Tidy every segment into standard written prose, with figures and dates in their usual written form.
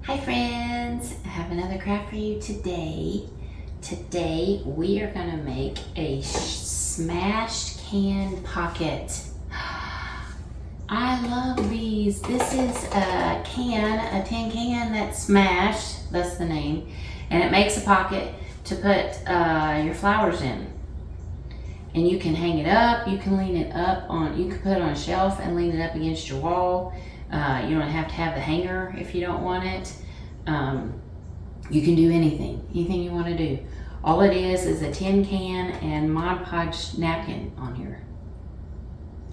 Hi friends, I have another craft for you today. Today we are going to make a smashed can pocket. I love these. This is a tin can that's smashed, that's the name, and it makes a pocket to put your flowers in. And you can hang it up, you can lean it up on, you can put it on a shelf and lean it up against your wall. You don't have to have the hanger if you don't want it. You can do anything you want to do. All it is a tin can and Mod Podge napkin on here.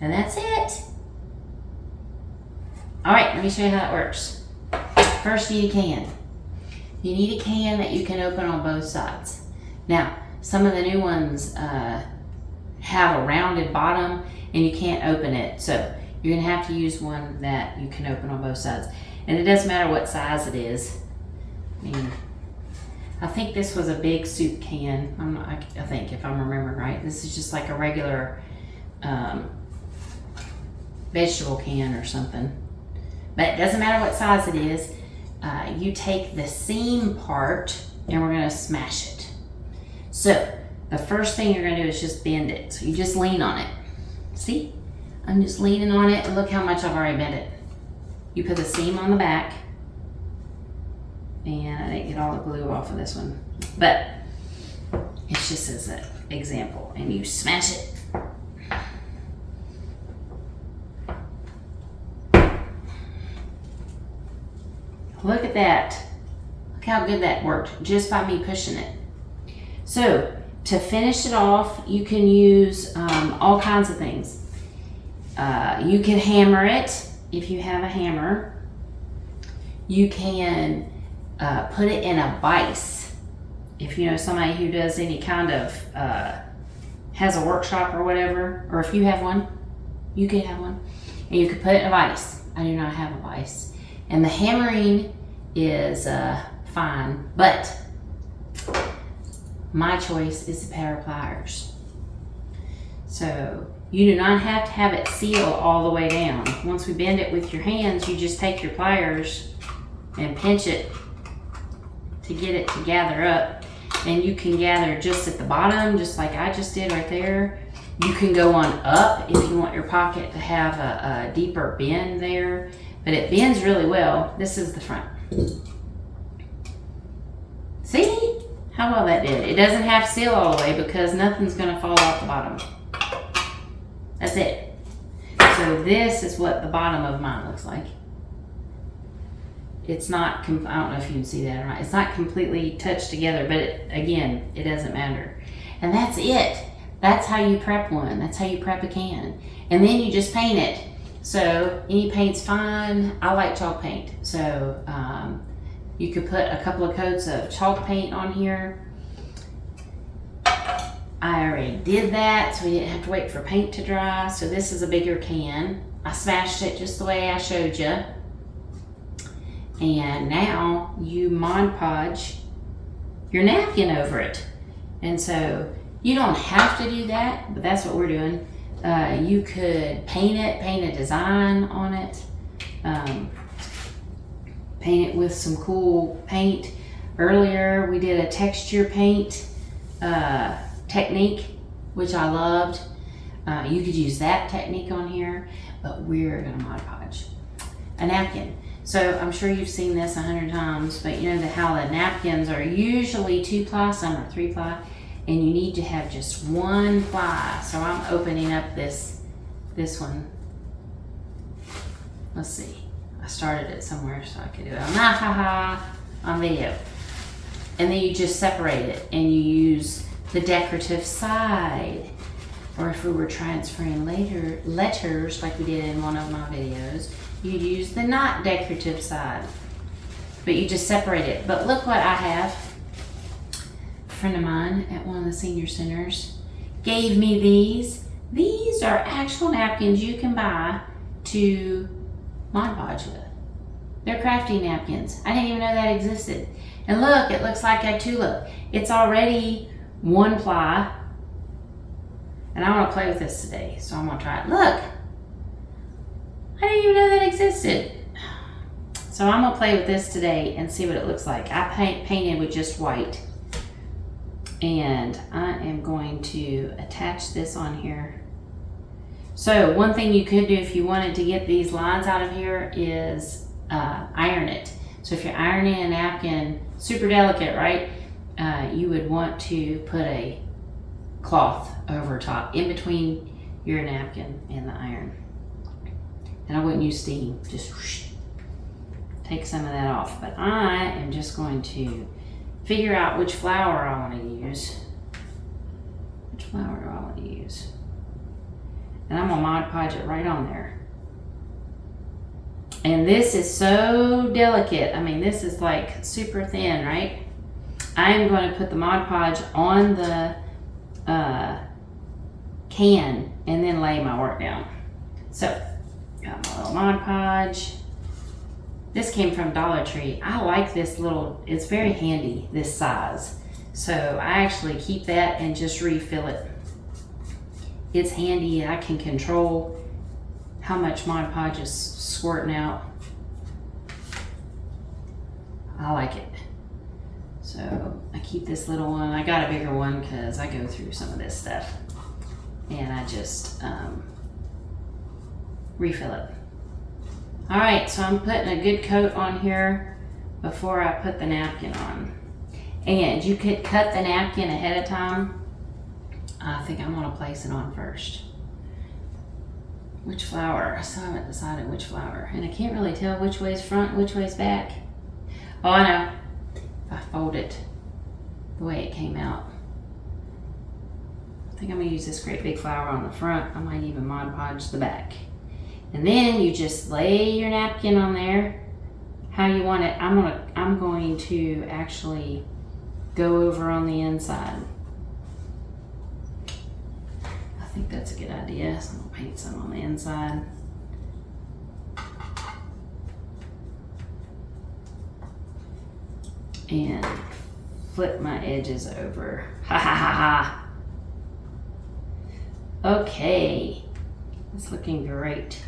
And that's it. All right, let me show you how it works. First, you need a can. You need a can that you can open on both sides. Now, some of the new ones have a rounded bottom and you can't open it. So you're gonna have to use one that you can open on both sides. And it doesn't matter what size it is. I think this was a big soup can. I think, if I'm remembering right. This is just like a regular vegetable can or something. But it doesn't matter what size it is. You take the seam part and we're gonna smash it. So the first thing you're gonna do is just bend it. So you just lean on it. See? I'm just leaning on it and look how much I've already bent it. You put the seam on the back, and I didn't get all the glue off of this one, but it's just as an example, and you smash it. Look at that. Look how good that worked just by me pushing it. So to finish it off, you can use all kinds of things. You can hammer it if you have a hammer. You can put it in a vise. If you know somebody who does any kind of, has a workshop or whatever, or if you have one, you could have one. And you could put it in a vise. I do not have a vise. And the hammering is fine, but my choice is a pair of pliers. So you do not have to have it seal all the way down. Once we bend it with your hands, you just take your pliers and pinch it to get it to gather up. And you can gather just at the bottom, just like I just did right there. You can go on up if you want your pocket to have a deeper bend there, but it bends really well. This is the front. See how well that did? It doesn't have to seal all the way because nothing's gonna fall off the bottom. That's it. So this is what the bottom of mine looks like. It's not, I don't know if you can see that or not. It's not completely touched together, but again, it doesn't matter. And that's it. That's how you prep one. That's how you prep a can. And then you just paint it. So any paint's fine. I like chalk paint. So you could put a couple of coats of chalk paint on here. I already did that, so we didn't have to wait for paint to dry. So this is a bigger can. I smashed it just the way I showed you. And now you Mod Podge your napkin over it. And so you don't have to do that, but that's what we're doing. You could paint it, paint a design on it. Paint it with some cool paint. Earlier we did a texture paint technique, which I loved. You could use that technique on here, but we're gonna Mod Podge a napkin. So I'm sure you've seen this 100 times, but you know how the napkins are usually 2-ply, some are 3-ply, and you need to have just 1 ply. So I'm opening up this one. Let's see. I started it somewhere so I could do it on video. And then you just separate it and you use the decorative side. Or if we were transferring letters like we did in one of my videos, you'd use the not decorative side. But you just separate it. But look what I have. A friend of mine at one of the senior centers gave me these. These are actual napkins you can buy to Mod Podge with. They're crafty napkins. I didn't even know that existed. And look, it looks like a tulip. It's already 1 ply. And I want to play with this today, so I'm going to try it. Look! I didn't even know that existed. So I'm gonna play with this today and see what it looks like. I painted with just white. And I am going to attach this on here. So one thing you could do if you wanted to get these lines out of here is iron it. So if you're ironing a napkin, super delicate, right? You would want to put a cloth over top in between your napkin and the iron. And I wouldn't use steam, just whoosh, take some of that off. But I am just going to figure out which flour I want to use. Which flour do I want to use? And I'm gonna Mod Podge it right on there. And this is so delicate. I mean, this is like super thin, right? I am going to put the Mod Podge on the can and then lay my work down. So, got my little Mod Podge. This came from Dollar Tree. I like this little, it's very handy, this size. So I actually keep that and just refill it. It's handy. I can control how much Mod Podge is squirting out. I like it. So I keep this little one. I got a bigger one because I go through some of this stuff. And I just refill it. All right, so I'm putting a good coat on here before I put the napkin on. And you could cut the napkin ahead of time. I think I'm gonna place it on first. Which flour? I still haven't decided which flour. And I can't really tell which way's front, which way's back. Oh, I know. If I fold it the way it came out. I think I'm gonna use this great big flour on the front. I might even Mod Podge the back. And then you just lay your napkin on there how you want it. I'm going to actually go over on the inside. I think that's a good idea. So I'm gonna paint some on the inside. And flip my edges over. Ha ha ha ha. Okay, it's looking great.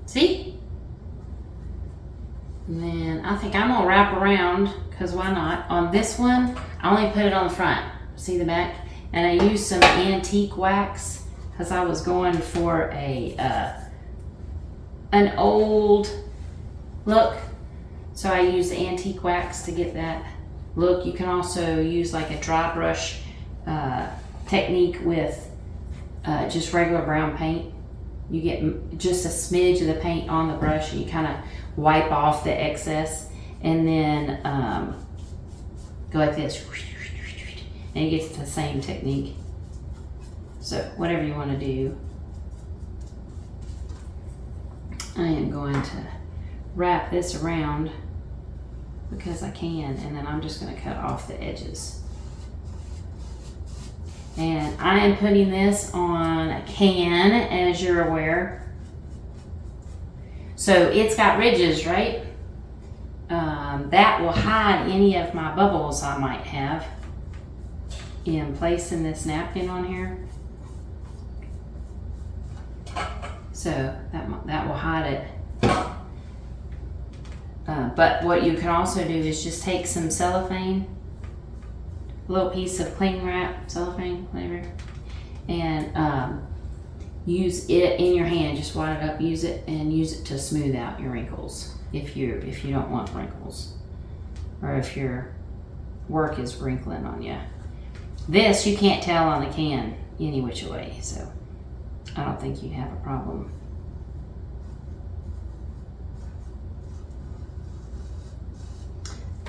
See? And then I think I'm gonna wrap around, because why not? On this one, I only put it on the front. See the back? And I used some antique wax because I was going for an old look. So I used antique wax to get that look. You can also use like a dry brush technique with just regular brown paint. You get just a smidge of the paint on the brush and you kind of wipe off the excess and then go like this and you get the same technique. So whatever you want to do. I am going to wrap this around because I can, and then I'm just going to cut off the edges. And I am putting this on a can, as you're aware. So it's got ridges, right? That will hide any of my bubbles I might have in placing this napkin on here. So that will hide it. But what you can also do is just take some cellophane, a little piece of cling wrap, cellophane, whatever, and use it in your hand. Just wad it up, use it, and use it to smooth out your wrinkles if you don't want wrinkles, or if your work is wrinkling on you. This you can't tell on the can any which way, so I don't think you have a problem.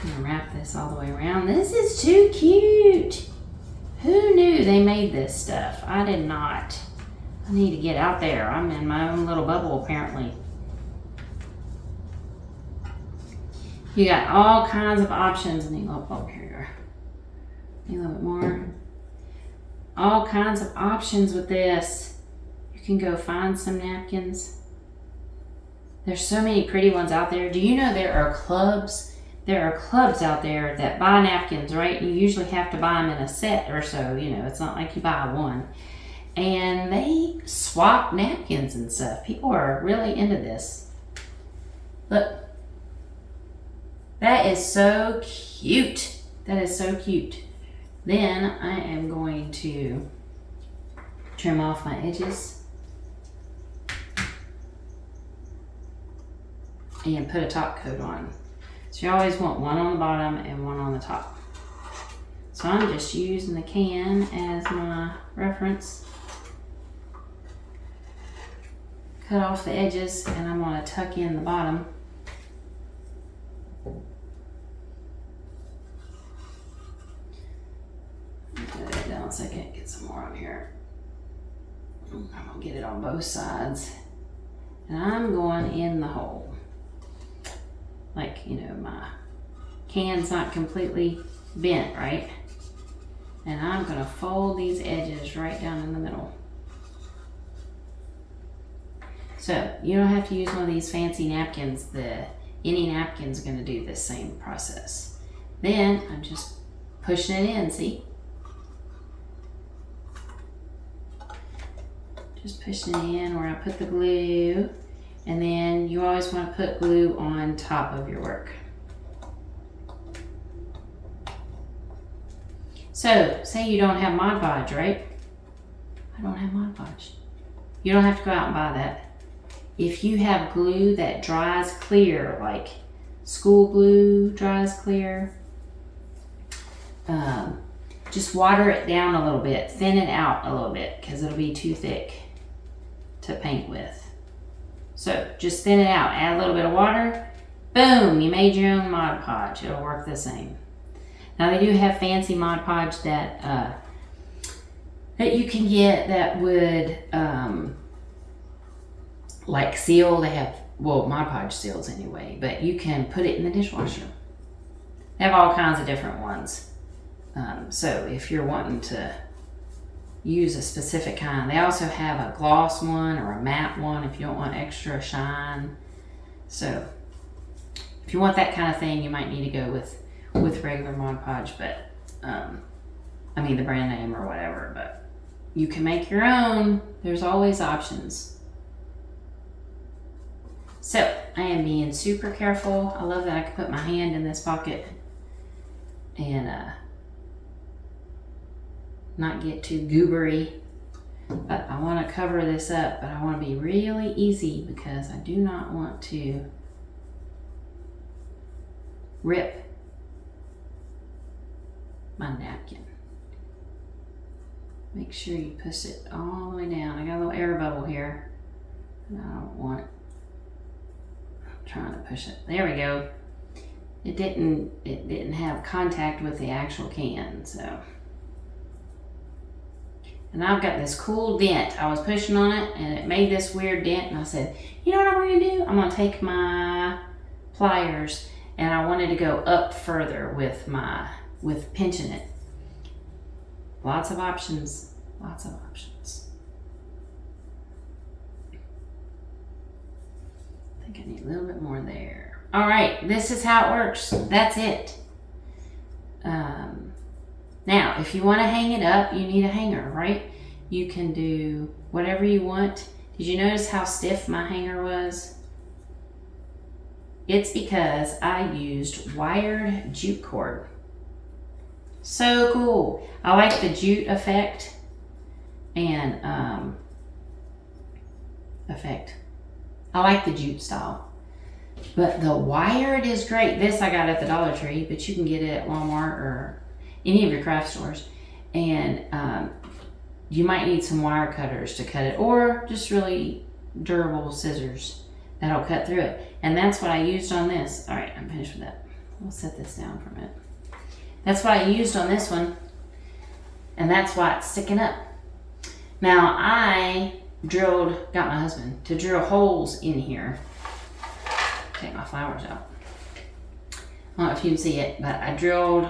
I'm gonna wrap this all the way around. This is too cute. Who knew they made this stuff? I did not. I need to get out there. I'm in my own little bubble apparently. You got all kinds of options. And here you are. A little bit more. All kinds of options with this. You can go find some napkins. There's so many pretty ones out there. Do you know there are clubs? There are clubs out there that buy napkins, right? You usually have to buy them in a set or so, you know, it's not like you buy one. and they swap napkins and stuff. People are really into this. Look, that is so cute. That is so cute. Then I am going to trim off my edges and put a top coat on. So you always want one on the bottom and one on the top. So I'm just using the can as my reference. Cut off the edges, and I'm going to tuck in the bottom. Put it down a second, get some more on here. I'm going to get it on both sides. And I'm going in the hole. Like, you know, my can's not completely bent, right? And I'm going to fold these edges right down in the middle. So you don't have to use one of these fancy napkins. Any napkin's going to do this same process. Then I'm just pushing it in, see? Just pushing it in where I put the glue. And then you always want to put glue on top of your work. So, say you don't have Mod Podge, right? I don't have Mod Podge. You don't have to go out and buy that. If you have glue that dries clear, like school glue dries clear, just water it down a little bit, thin it out a little bit, because it'll be too thick to paint with. So just thin it out, add a little bit of water, boom, you made your own Mod Podge. It'll work the same. Now they do have fancy Mod Podge that you can get that would like seal. They have, well, Mod Podge seals anyway, but you can put it in the dishwasher. They have all kinds of different ones. So if you're wanting to use a specific kind, they also have a gloss one or a matte one if you don't want extra shine. So if you want that kind of thing, you might need to go with regular Mod Podge, but I mean the brand name or whatever, but you can make your own. There's always options. So I am being super careful. I love that I can put my hand in this pocket and not get too goobery. But I want to cover this up, but I want to be really easy because I do not want to rip my napkin. Make sure you push it all the way down. I got a little air bubble here, and I don't want, I'm trying to push it. There we go. It didn't have contact with the actual can, so. And I've got this cool dent. I was pushing on it and it made this weird dent, and I said, you know what I'm gonna do? I'm gonna take my pliers, and I wanted to go up further with pinching it. Lots of options, lots of options. I think I need a little bit more there. All right, this is how it works. That's it. Now, if you want to hang it up, you need a hanger, right? You can do whatever you want. Did you notice how stiff my hanger was? It's because I used wired jute cord. So cool. I like the jute effect and I like the jute style. But the wired is great. This I got at the Dollar Tree, but you can get it at Walmart or any of your craft stores. And you might need some wire cutters to cut it, or just really durable scissors that'll cut through it. And that's what I used on this. All right, I'm finished with that. We'll set this down for a minute. That's what I used on this one, and that's why it's sticking up. Now I got my husband to drill holes in here. Take my flowers out. I don't know if you can see it, but I drilled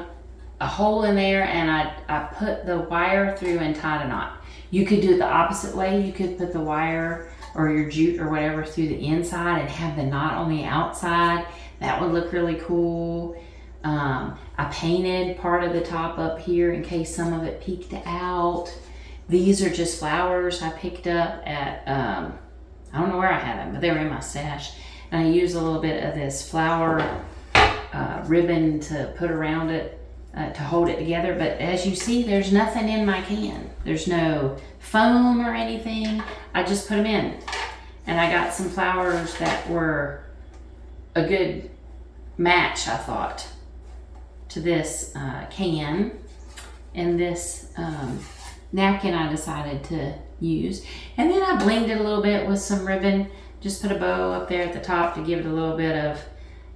a hole in there, and I put the wire through and tied a knot. You could do it the opposite way. You could put the wire or your jute or whatever through the inside and have the knot on the outside. That would look really cool. I painted part of the top up here in case some of it peeked out. These are just flowers I picked up at, I don't know where I had them, but they were in my stash. And I used a little bit of this flower ribbon to put around it to hold it together. But as you see, there's nothing in my can. There's no foam or anything. I just put them in. And I got some flowers that were a good match, I thought, to this can. And this napkin I decided to use. And then I blinged it a little bit with some ribbon. Just put a bow up there at the top to give it a little bit of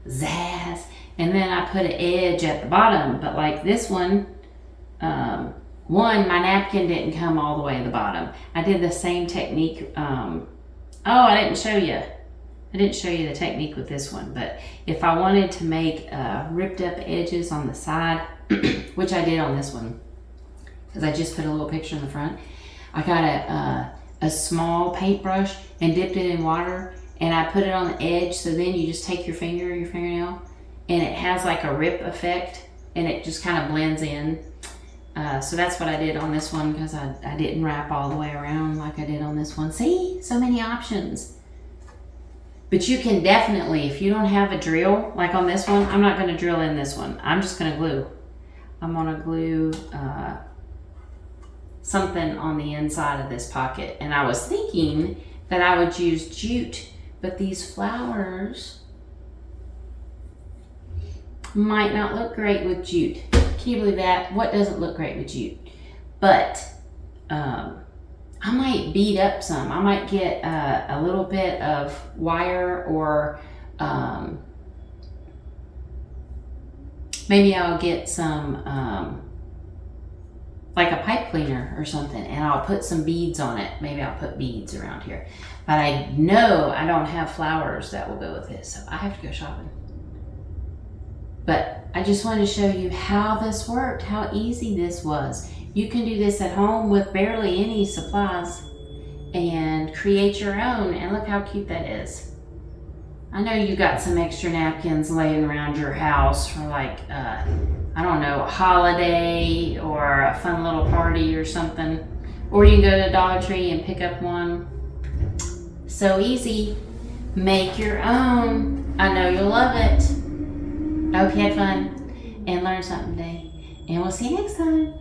zazz. And then I put an edge at the bottom. But like this one, my napkin didn't come all the way to the bottom. I did the same technique. I didn't show you. I didn't show you the technique with this one. But if I wanted to make ripped up edges on the side, which I did on this one, because I just put a little picture in the front, I got a small paintbrush and dipped it in water, and I put it on the edge. So then you just take your fingernail, and it has like a rip effect, and it just kind of blends in. So that's what I did on this one, because I didn't wrap all the way around like I did on this one. See, so many options. But you can definitely, if you don't have a drill, like on this one, I'm not going to drill in this one. I'm just going to glue. I'm going to glue something on the inside of this pocket. And I was thinking that I would use jute, but these flowers might not look great with jute. Can you believe that? What doesn't look great with jute? But I might bead up some. I might get a little bit of wire, or maybe I'll get some like a pipe cleaner or something, and I'll put some beads on it. Maybe I'll put beads around here. But I know I don't have flowers that will go with this, so I have to go shopping. But I just wanted to show you how this worked, how easy this was. You can do this at home with barely any supplies and create your own, and look how cute that is. I know you got some extra napkins laying around your house for like, I don't know, a holiday or a fun little party or something. Or you can go to Dollar Tree and pick up one. So easy. Make your own. I know you'll love it. I hope you had fun and learned something today. And we'll see you next time.